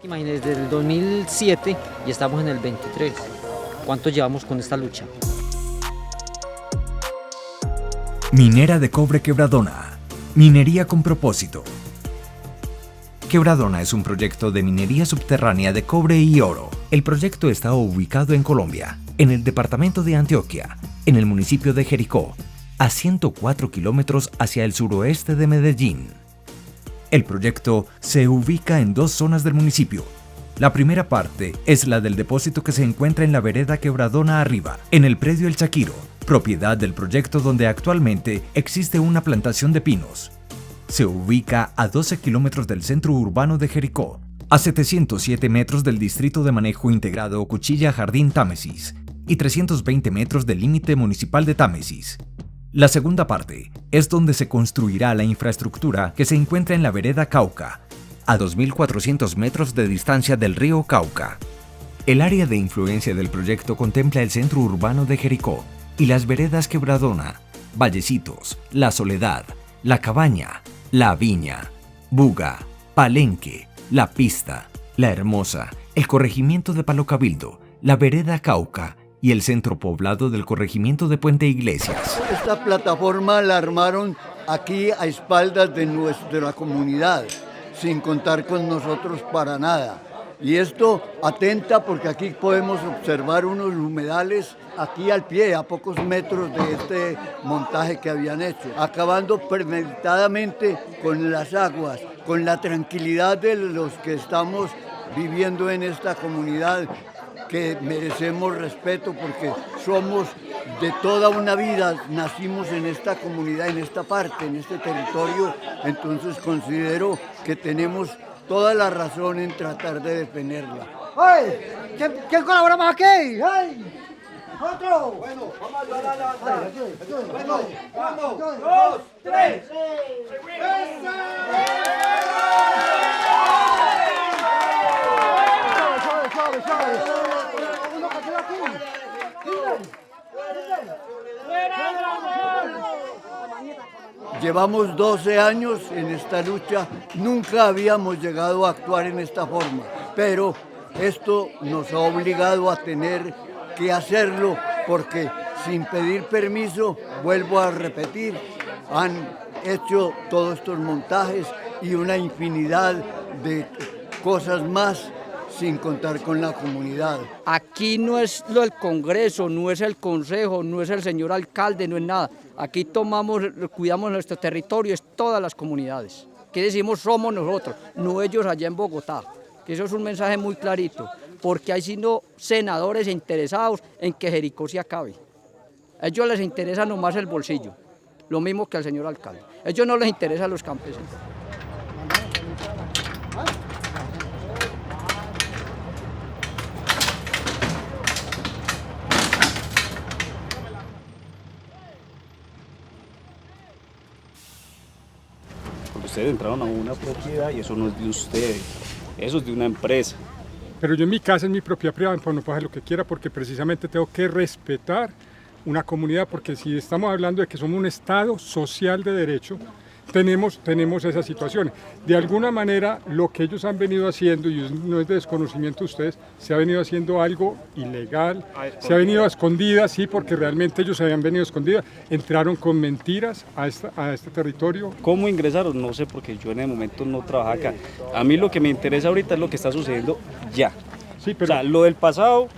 Imagínense, desde el 2007 y estamos en el 23. ¿Cuánto llevamos con esta lucha? Minera de cobre Quebradona. Minería con propósito. Quebradona es un proyecto de minería subterránea de cobre y oro. El proyecto está ubicado en Colombia, en el departamento de Antioquia, en el municipio de Jericó, a 104 kilómetros hacia el suroeste de Medellín. El proyecto se ubica en dos zonas del municipio. La primera parte es la del depósito que se encuentra en la vereda Quebradona Arriba, en el predio El Chaquiro, propiedad del proyecto donde actualmente existe una plantación de pinos. Se ubica a 12 kilómetros del centro urbano de Jericó, a 707 metros del distrito de manejo integrado Cuchilla Jardín Támesis y 320 metros del límite municipal de Támesis. La segunda parte es donde se construirá la infraestructura que se encuentra en la vereda Cauca, a 2.400 metros de distancia del río Cauca. El área de influencia del proyecto contempla el centro urbano de Jericó y las veredas Quebradona, Vallecitos, La Soledad, La Cabaña, La Viña, Buga, Palenque, La Pista, La Hermosa, el corregimiento de Palo Cabildo, la vereda Cauca y el centro poblado del corregimiento de Puente Iglesias. Esta plataforma la armaron aquí a espaldas de nuestra comunidad, sin contar con nosotros para nada. Y esto atenta porque aquí podemos observar unos humedales aquí al pie, a pocos metros de este montaje que habían hecho, acabando premeditadamente con las aguas, con la tranquilidad de los que estamos viviendo en esta comunidad, que merecemos respeto porque somos de toda una vida, nacimos en esta comunidad, en esta parte, en este territorio, entonces considero que tenemos toda la razón en tratar de defenderla. ¡Ay! ¿Quién colabora más aquí? ¡Ay! ¡Otro! Bueno, vamos a ayudar a la... ¡Vamos! ¡Dos, tres! Llevamos 12 años en esta lucha, nunca habíamos llegado a actuar en esta forma, pero esto nos ha obligado a tener que hacerlo porque sin pedir permiso, vuelvo a repetir, han hecho todos estos montajes y una infinidad de cosas más sin contar con la comunidad. Aquí no es lo del Congreso, no es el Consejo, no es el señor alcalde, no es nada. Aquí cuidamos nuestro territorio, es todas las comunidades. ¿Qué decimos? Somos nosotros, no ellos allá en Bogotá. Que eso es un mensaje muy clarito, porque hay sino senadores interesados en que Jericó se acabe. A ellos les interesa nomás el bolsillo, lo mismo que al señor alcalde. A ellos no les interesa a los campesinos. Ustedes entraron a una propiedad y eso no es de ustedes, eso es de una empresa. Pero yo en mi casa, en mi propiedad privada, pues no puedo hacer lo que quiera porque precisamente tengo que respetar una comunidad, porque si estamos hablando de que somos un Estado social de derecho, tenemos esas situaciones. De alguna manera, lo que ellos han venido haciendo, y no es de desconocimiento de ustedes, se ha venido haciendo algo ilegal, se ha venido a escondidas, sí, porque realmente ellos se habían venido a escondidas, entraron con mentiras a este territorio. ¿Cómo ingresaron? No sé, porque yo en el momento no trabajaba acá. A mí lo que me interesa ahorita es lo que está sucediendo ya. Sí, pero, o sea, lo del pasado,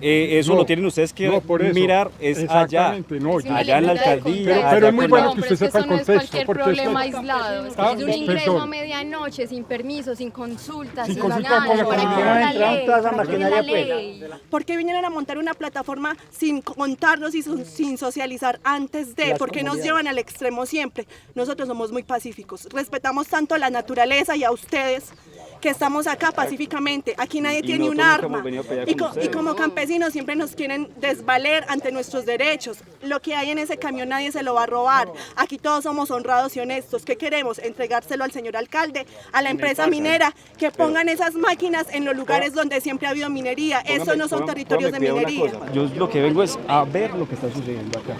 eso no, lo tienen ustedes que mirar, es allá, no, allá en la alcaldía. Pero es muy bueno que usted sepa el contexto. No es cualquier problema aislado, es un ingreso a medianoche, sin permiso, sin consulta, sin nada, ¿Por qué vinieron a montar una plataforma sin contarnos y sin socializar antes de? ¿Por qué nos llevan al extremo siempre? Nosotros somos muy pacíficos, respetamos tanto la naturaleza y a ustedes que estamos acá pacíficamente, aquí nadie tiene un arma y como campesinos siempre nos quieren desvaler ante nuestros derechos. Lo que hay en ese camión nadie se lo va a robar, aquí todos somos honrados y honestos. ¿Qué queremos? Entregárselo al señor alcalde, a la empresa minera, que pongan esas máquinas en los lugares donde siempre ha habido minería. Esos no son territorios de minería. Yo lo que vengo es a ver lo que está sucediendo acá.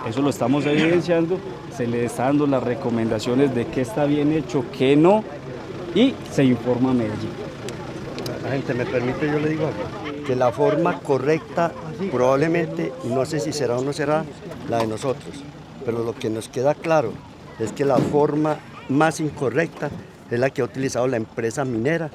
Eso lo estamos evidenciando, se le está dando las recomendaciones de qué está bien hecho, qué no. y se informa a Medellín. La gente, me permite, yo le digo algo, que la forma correcta probablemente, no sé si será o no será, la de nosotros, pero lo que nos queda claro es que la forma más incorrecta es la que ha utilizado la empresa minera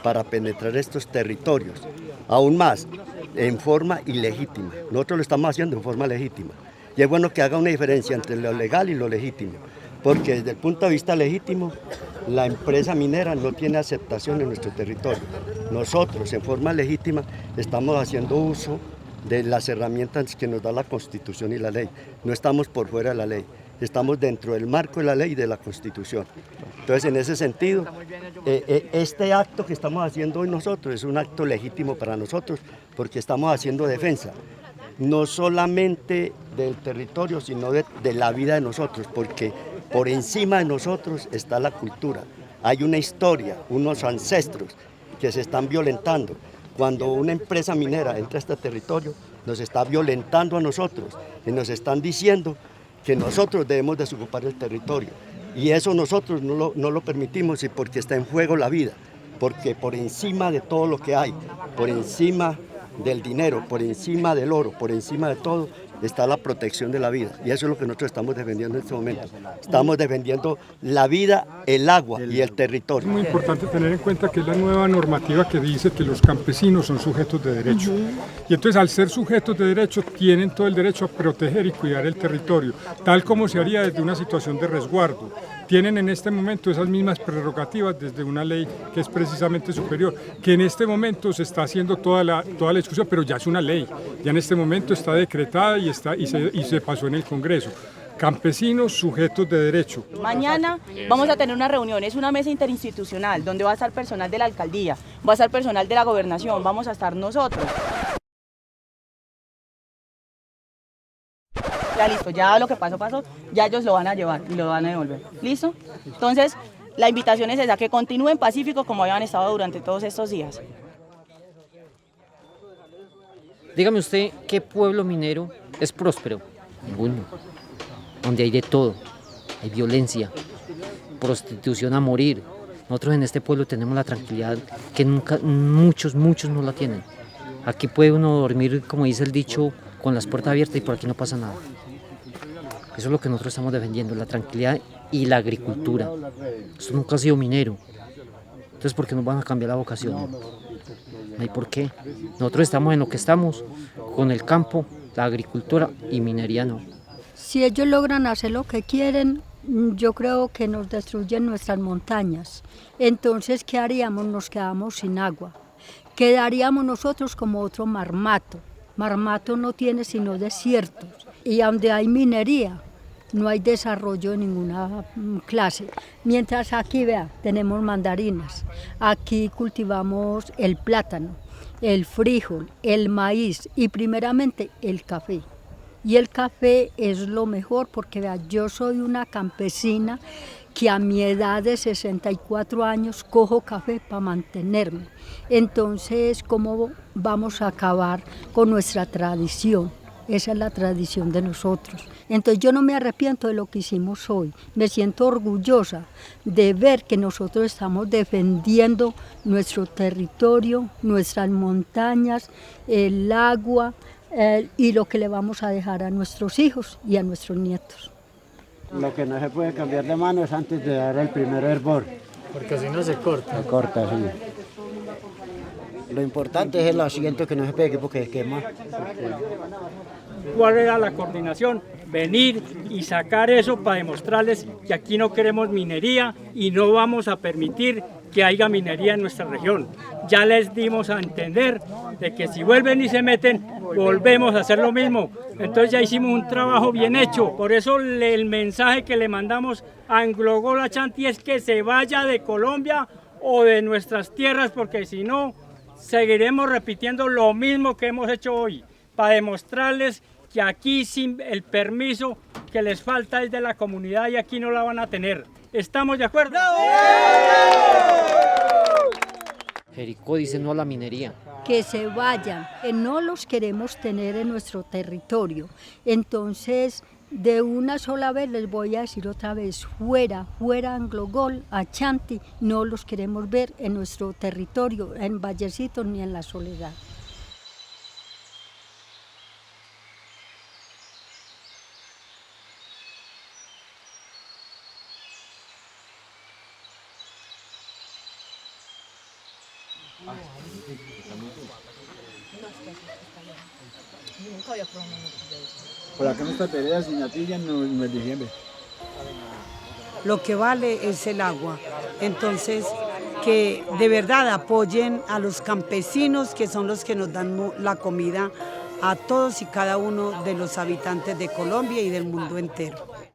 para penetrar estos territorios, aún más, en forma ilegítima. Nosotros lo estamos haciendo en forma legítima. Y es bueno que haga una diferencia entre lo legal y lo legítimo, porque desde el punto de vista legítimo, la empresa minera no tiene aceptación en nuestro territorio. Nosotros, en forma legítima, estamos haciendo uso de las herramientas que nos da la Constitución y la ley. No estamos por fuera de la ley, estamos dentro del marco de la ley y de la Constitución. Entonces, en ese sentido, este acto que estamos haciendo hoy nosotros es un acto legítimo para nosotros, porque estamos haciendo defensa, no solamente del territorio, sino de la vida de nosotros, porque por encima de nosotros está la cultura. Hay una historia, unos ancestros que se están violentando. Cuando una empresa minera entra a este territorio, nos está violentando a nosotros y nos están diciendo que nosotros debemos desocupar el territorio. Y eso nosotros no lo permitimos, y porque está en juego la vida, porque por encima de todo lo que hay, por encima del dinero, por encima del oro, por encima de todo, está la protección de la vida, y eso es lo que nosotros estamos defendiendo en este momento. Estamos defendiendo la vida, el agua y el territorio. Es muy importante tener en cuenta que es la nueva normativa que dice que los campesinos son sujetos de derecho. Y entonces, al ser sujetos de derecho, tienen todo el derecho a proteger y cuidar el territorio, tal como se haría desde una situación de resguardo. Tienen en este momento esas mismas prerrogativas desde una ley que es precisamente superior, que en este momento se está haciendo toda la discusión, pero ya es una ley, ya en este momento está decretada y se pasó en el Congreso. Campesinos sujetos de derecho. Mañana vamos a tener una reunión, es una mesa interinstitucional, donde va a estar personal de la alcaldía, va a estar personal de la gobernación, vamos a estar nosotros. Ya listo, ya lo que pasó, ya ellos lo van a llevar y lo van a devolver. ¿Listo? Entonces, la invitación es esa, que continúen pacíficos como habían estado durante todos estos días. Dígame usted, ¿qué pueblo minero es próspero? Ninguno. Donde hay de todo. Hay violencia, prostitución a morir. Nosotros en este pueblo tenemos la tranquilidad que nunca, muchos no la tienen. Aquí puede uno dormir, como dice el dicho, con las puertas abiertas, y por aquí no pasa nada. Eso es lo que nosotros estamos defendiendo, la tranquilidad y la agricultura. Esto nunca ha sido minero. Entonces, ¿por qué nos van a cambiar la vocación? No hay por qué. Nosotros estamos en lo que estamos, con el campo, la agricultura y minería no. Si ellos logran hacer lo que quieren, yo creo que nos destruyen nuestras montañas. Entonces, ¿qué haríamos? Nos quedamos sin agua. Quedaríamos nosotros como otro Marmato. Marmato no tiene sino desiertos, y donde hay minería no hay desarrollo de ninguna clase. Mientras aquí, vea, tenemos mandarinas, aquí cultivamos el plátano, el frijol, el maíz y primeramente el café. Y el café es lo mejor porque, vea, yo soy una campesina que a mi edad de 64 años cojo café para mantenerme. Entonces, ¿cómo vamos a acabar con nuestra tradición? Esa es la tradición de nosotros. Entonces yo no me arrepiento de lo que hicimos hoy. Me siento orgullosa de ver que nosotros estamos defendiendo nuestro territorio, nuestras montañas, el agua y lo que le vamos a dejar a nuestros hijos y a nuestros nietos. Lo que no se puede cambiar de mano es antes de dar el primer hervor. Porque si no se corta. Se corta, sí. Lo importante es el asiento que no se pegue porque quema. ¿Cuál era la coordinación? Venir y sacar eso para demostrarles que aquí no queremos minería y no vamos a permitir que haya minería en nuestra región. Ya les dimos a entender de que si vuelven y se meten, volvemos a hacer lo mismo. Entonces ya hicimos un trabajo bien hecho. Por eso el mensaje que le mandamos a Anglo-Gold Ashanti es que se vaya de Colombia o de nuestras tierras, porque si no, seguiremos repitiendo lo mismo que hemos hecho hoy, para demostrarles que aquí sin el permiso que les falta es de la comunidad y aquí no la van a tener. ¿Estamos de acuerdo? Jericó dice no a la minería. Que se vayan, que no los queremos tener en nuestro territorio. Entonces, de una sola vez les voy a decir otra vez, fuera Anglogol, Achanti, no los queremos ver en nuestro territorio, en Vallecitos ni en La Soledad. Por acá nuestras veredas sin natillas no es diciembre. Lo que vale es el agua. Entonces, que de verdad apoyen a los campesinos, que son los que nos dan la comida a todos y cada uno de los habitantes de Colombia y del mundo entero.